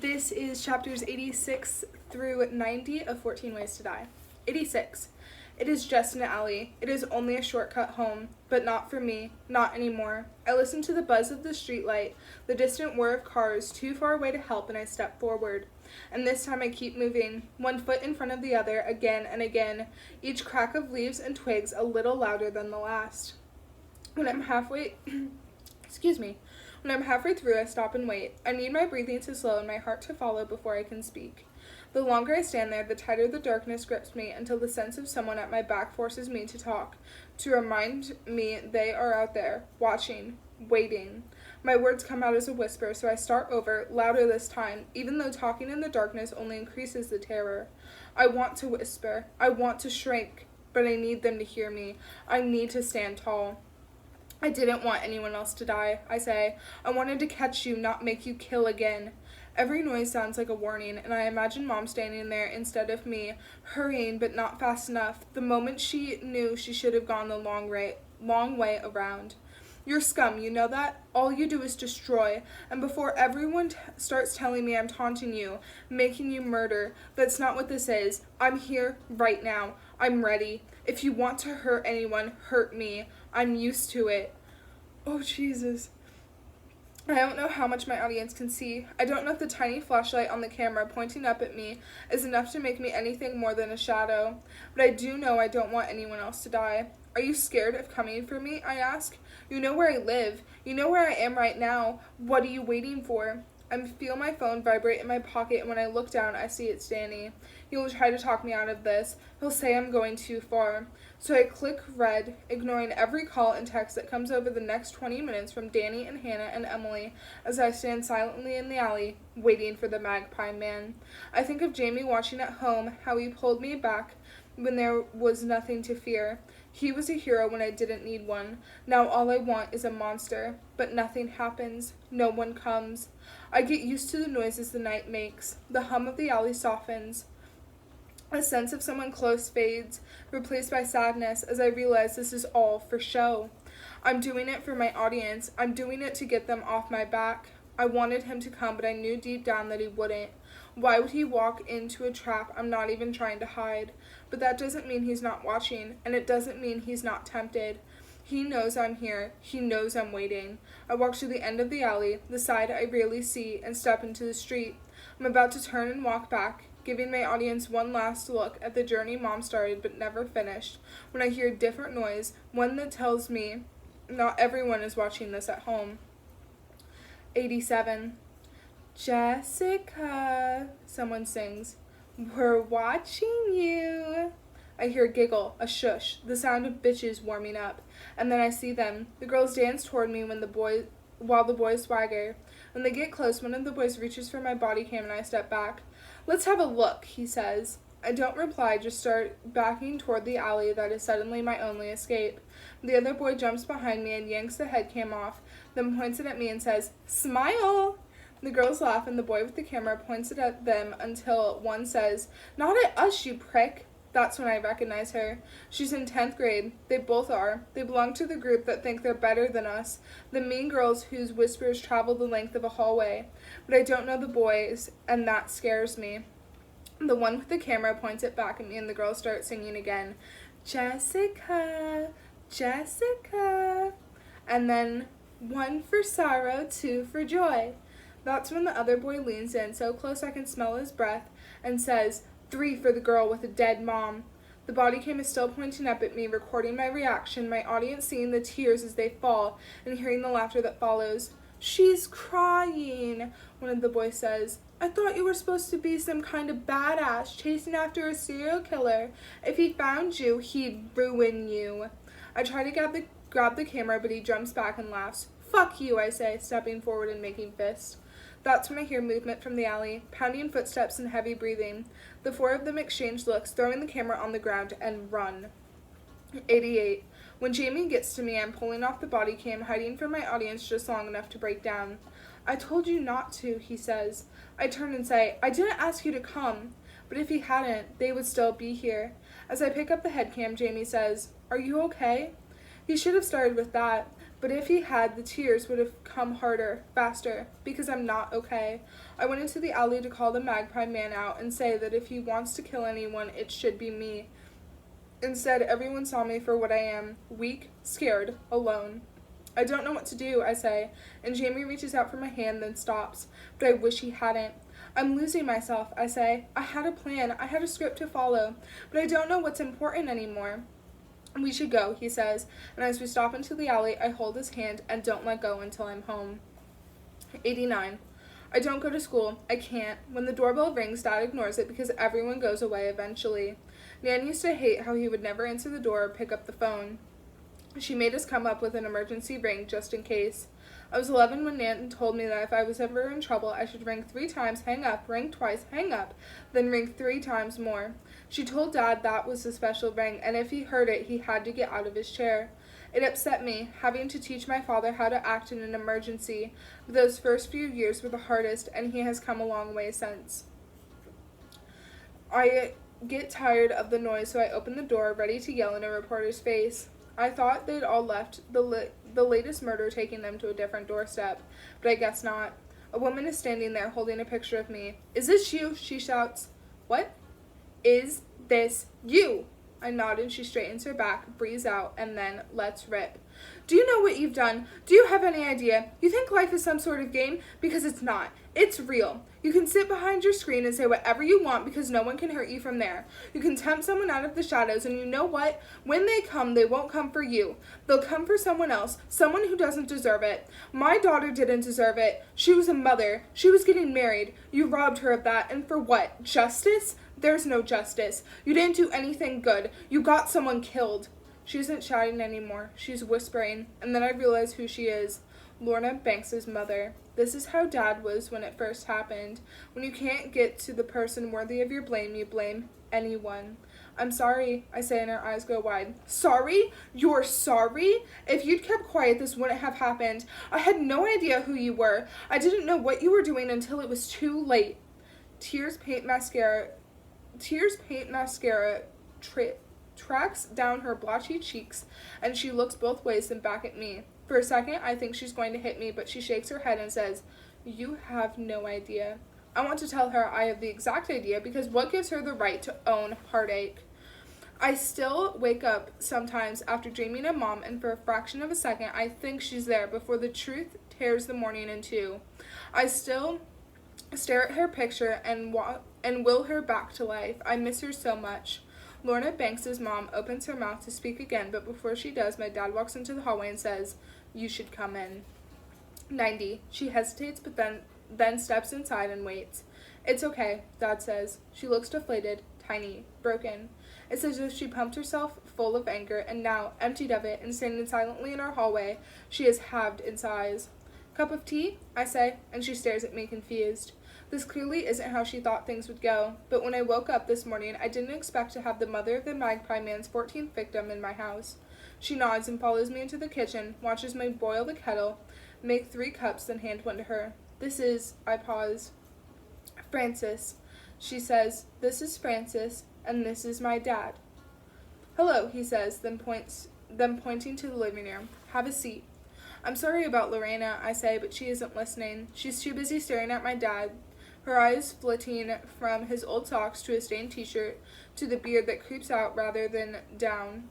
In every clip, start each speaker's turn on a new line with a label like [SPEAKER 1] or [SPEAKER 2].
[SPEAKER 1] This is chapters 86 through 90 of 14 Ways to Die. 86. It is just an alley. It is only a shortcut home, but not for me, not anymore. I listen to the buzz of the streetlight, the distant whir of cars too far away to help, and I step forward. And this time I keep moving, one foot in front of the other, again and again, each crack of leaves and twigs a little louder than the last. When I'm halfway through, I stop and wait. I need my breathing to slow and my heart to follow before I can speak. The longer I stand there, the tighter the darkness grips me until the sense of someone at my back forces me to talk, to remind me they are out there, watching, waiting. My words come out as a whisper, so I start over, louder this time, even though talking in the darkness only increases the terror. I want to whisper. I want to shrink, but I need them to hear me. I need to stand tall. I didn't want anyone else to die, I say. I wanted to catch you, not make you kill again. Every noise sounds like a warning, and I imagine Mom standing there instead of me, hurrying but not fast enough, the moment she knew she should have gone the long way around. You're scum, you know that? All you do is destroy, and before everyone starts telling me I'm taunting you, making you murder, that's not what this is. I'm here right now. I'm ready. If you want to hurt anyone, hurt me. I'm used to it. Oh, Jesus. I don't know how much my audience can see. I don't know if the tiny flashlight on the camera pointing up at me is enough to make me anything more than a shadow. But I do know I don't want anyone else to die. Are you scared of coming for me? I ask. You know where I live. You know where I am right now. What are you waiting for? I feel my phone vibrate in my pocket, and when I look down, I see it's Danny. He will try to talk me out of this. He'll say I'm going too far. So I click red, ignoring every call and text that comes over the next 20 minutes from Danny and Hannah and Emily as I stand silently in the alley, waiting for the Magpie Man. I think of Jamie watching at home, how he pulled me back when there was nothing to fear. He was a hero when I didn't need one. Now all I want is a monster. But nothing happens. No one comes. I get used to the noises the night makes. The hum of the alley softens. A sense of someone close fades, replaced by sadness as I realize this is all for show. I'm doing it for my audience. I'm doing it to get them off my back. I wanted him to come, but I knew deep down that he wouldn't. Why would he walk into a trap I'm not even trying to hide? But that doesn't mean he's not watching, and it doesn't mean he's not tempted. He knows I'm here. He knows I'm waiting. I walk to the end of the alley, the side I rarely see, and step into the street. I'm about to turn and walk back, giving my audience one last look at the journey Mom started but never finished, when I hear a different noise, one that tells me not everyone is watching this at home. 87. Jessica, someone sings. We're watching you. I hear a giggle, a shush, the sound of bitches warming up, and then I see them. The girls dance toward me while the boys swagger. When they get close, one of the boys reaches for my body cam and I step back. Let's have a look, he says. I don't reply, just start backing toward the alley that is suddenly my only escape. The other boy jumps behind me and yanks the head cam off, then points it at me and says, Smile! The girls laugh and the boy with the camera points it at them until one says, Not at us, you prick. That's when I recognize her. She's in 10th grade. They both are. They belong to the group that think they're better than us, the mean girls whose whispers travel the length of a hallway. But I don't know the boys, and that scares me. The one with the camera points it back at me and the girls start singing again. Jessica, Jessica. And then, one for sorrow, two for joy. That's when the other boy leans in, so close I can smell his breath, and says, 3 for the girl with a dead mom. The body cam is still pointing up at me, recording my reaction, my audience seeing the tears as they fall, and hearing the laughter that follows. She's crying, one of the boys says. I thought you were supposed to be some kind of badass, chasing after a serial killer. If he found you, he'd ruin you. I try to grab the camera, but he jumps back and laughs. Fuck you, I say, stepping forward and making fists. That's when I hear movement from the alley, pounding footsteps and heavy breathing. The 4 of them exchange looks, throwing the camera on the ground, and run. 88. When Jamie gets to me, I'm pulling off the body cam, hiding from my audience just long enough to break down. I told you not to, he says. I turn and say, I didn't ask you to come. But if he hadn't, they would still be here. As I pick up the head cam, Jamie says, Are you okay? He should have started with that, but But if he had, the tears would have come harder, faster, because I'm not okay. I went into the alley to call the Magpie Man out and say that if he wants to kill anyone, it should be me. Instead, everyone saw me for what I am, weak, scared, alone. I don't know what to do, I say, and Jamie reaches out for my hand, then stops, but I wish he hadn't. I'm losing myself, I say. I had a plan, I had a script to follow, but I don't know what's important anymore. We should go, he says, and as we stop into the alley, I hold his hand and don't let go until I'm home. 89. I don't go to school. I can't. When the doorbell rings, Dad ignores it because everyone goes away eventually. Nan used to hate how he would never answer the door or pick up the phone. She made us come up with an emergency ring just in case. I was 11 when Nan told me that if I was ever in trouble, I should ring 3 times, hang up, ring twice, hang up, then ring 3 times more. She told Dad that was the special ring, and if he heard it, he had to get out of his chair. It upset me, having to teach my father how to act in an emergency. But those first few years were the hardest, and he has come a long way since. I get tired of the noise, so I open the door, ready to yell in a reporter's face. I thought they'd all left the latest murder taking them to a different doorstep, but I guess not. A woman is standing there holding a picture of me. "Is this you?" she shouts. "What? Is this you?" I nod and she straightens her back, breathes out, and then lets rip. "Do you know what you've done? Do you have any idea? You think life is some sort of game? Because it's not. It's real. You can sit behind your screen and say whatever you want because no one can hurt you from there. You can tempt someone out of the shadows, and you know what? When they come, they won't come for you. They'll come for someone else, someone who doesn't deserve it. My daughter didn't deserve it. She was a mother. She was getting married. You robbed her of that, and for what? Justice? There's no justice. You didn't do anything good. You got someone killed." She isn't shouting anymore. She's whispering, and then I realize who she is. Lorna Banks's mother. This is how Dad was when it first happened. When you can't get to the person worthy of your blame, you blame anyone. "I'm sorry," I say, and her eyes go wide. "Sorry? You're sorry? If you'd kept quiet, this wouldn't have happened. I had no idea who you were. I didn't know what you were doing until it was too late." Tears paint mascara tracks down her blotchy cheeks, and she looks both ways and back at me. For a second, I think she's going to hit me, but she shakes her head and says, "You have no idea." I want to tell her I have the exact idea, because what gives her the right to own heartache? I still wake up sometimes after dreaming of Mom, and for a fraction of a second, I think she's there before the truth tears the morning in two. I still stare at her picture and will her back to life. I miss her so much. Lorna Banks's mom opens her mouth to speak again, but before she does, my dad walks into the hallway and says, "You should come in." 90. She hesitates, but then steps inside and waits. "It's okay," Dad says. She looks deflated, tiny, broken. It's as if she pumped herself full of anger, and now, emptied of it and standing silently in our hallway, she is halved in size. "Cup of tea?" I say, and she stares at me confused. This clearly isn't how she thought things would go, but when I woke up this morning, I didn't expect to have the mother of the Magpie Man's 14th victim in my house. She nods and follows me into the kitchen, watches me boil the kettle, make 3 cups, then hand one to her. "This is," I pause. "Francis," she says. "This is Francis, and this is my dad." "Hello," he says, then pointing to the living room. "Have a seat." "I'm sorry about Lorena," I say, but she isn't listening. She's too busy staring at my dad, her eyes flitting from his old socks to his stained t-shirt to the beard that creeps out rather than down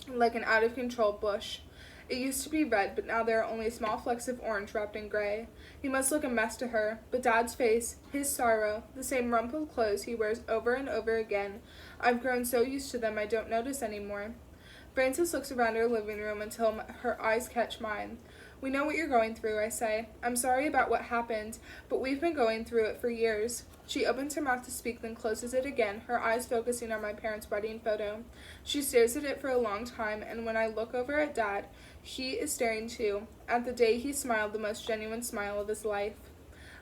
[SPEAKER 1] like an out-of-control bush. It used to be red, but now there are only small flecks of orange wrapped in gray. He must look a mess to her, but Dad's face, his sorrow, the same rumpled clothes he wears over and over again, I've grown so used to them I don't notice anymore. Frances looks around her living room until her eyes catch mine. "We know what you're going through," I say. "I'm sorry about what happened, but we've been going through it for years." She opens her mouth to speak, then closes it again, her eyes focusing on my parents' wedding photo. She stares at it for a long time, and when I look over at Dad, he is staring too, at the day he smiled the most genuine smile of his life.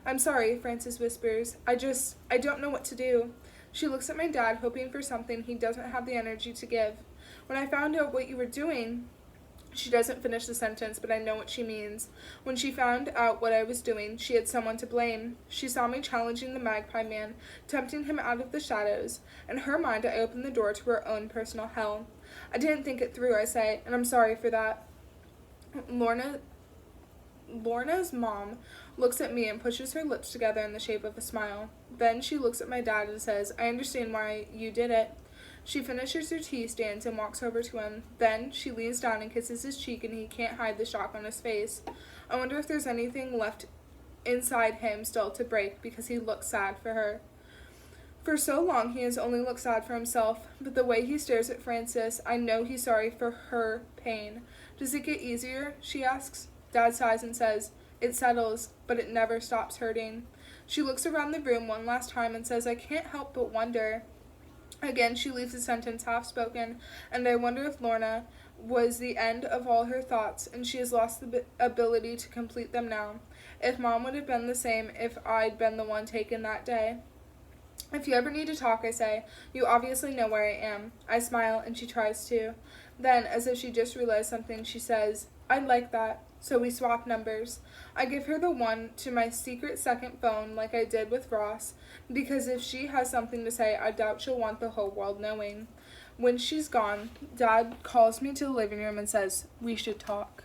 [SPEAKER 1] "I'm sorry," Frances whispers. I don't know what to do." She looks at my dad, hoping for something he doesn't have the energy to give. "When I found out what you were doing," she doesn't finish the sentence, but I know what she means. "When she found out what I was doing, she had someone to blame. She saw me challenging the Magpie Man, tempting him out of the shadows. In her mind, I opened the door to her own personal hell. I didn't think it through," I say, "and I'm sorry for that." Lorna's mom looks at me and pushes her lips together in the shape of a smile. Then she looks at my dad and says, I understand why you did it. She finishes her tea, stands, and walks over to him. Then she leans down and kisses his cheek, and he can't hide the shock on his face. I wonder if there's anything left inside him still to break, because he looks sad for her. For so long he has only looked sad for himself, but the way he stares at Frances, I know he's sorry for her pain. Does it get easier? She asks. Dad sighs and says, It settles, but it never stops hurting. She looks around the room one last time and says, I can't help but wonder. Again, she leaves the sentence half-spoken, and I wonder if Lorna was the end of all her thoughts, and she has lost the ability to complete them now. If Mom would have been the same if I'd been the one taken that day. If you ever need to talk, I say, you obviously know where I am. I smile, and she tries to. Then, as if she just realized something, she says, I'd like that. So we swap numbers. I give her the one to my secret second phone like I did with Ross, because if she has something to say, I doubt she'll want the whole world knowing. When she's gone, Dad calls me to the living room and says, we should talk.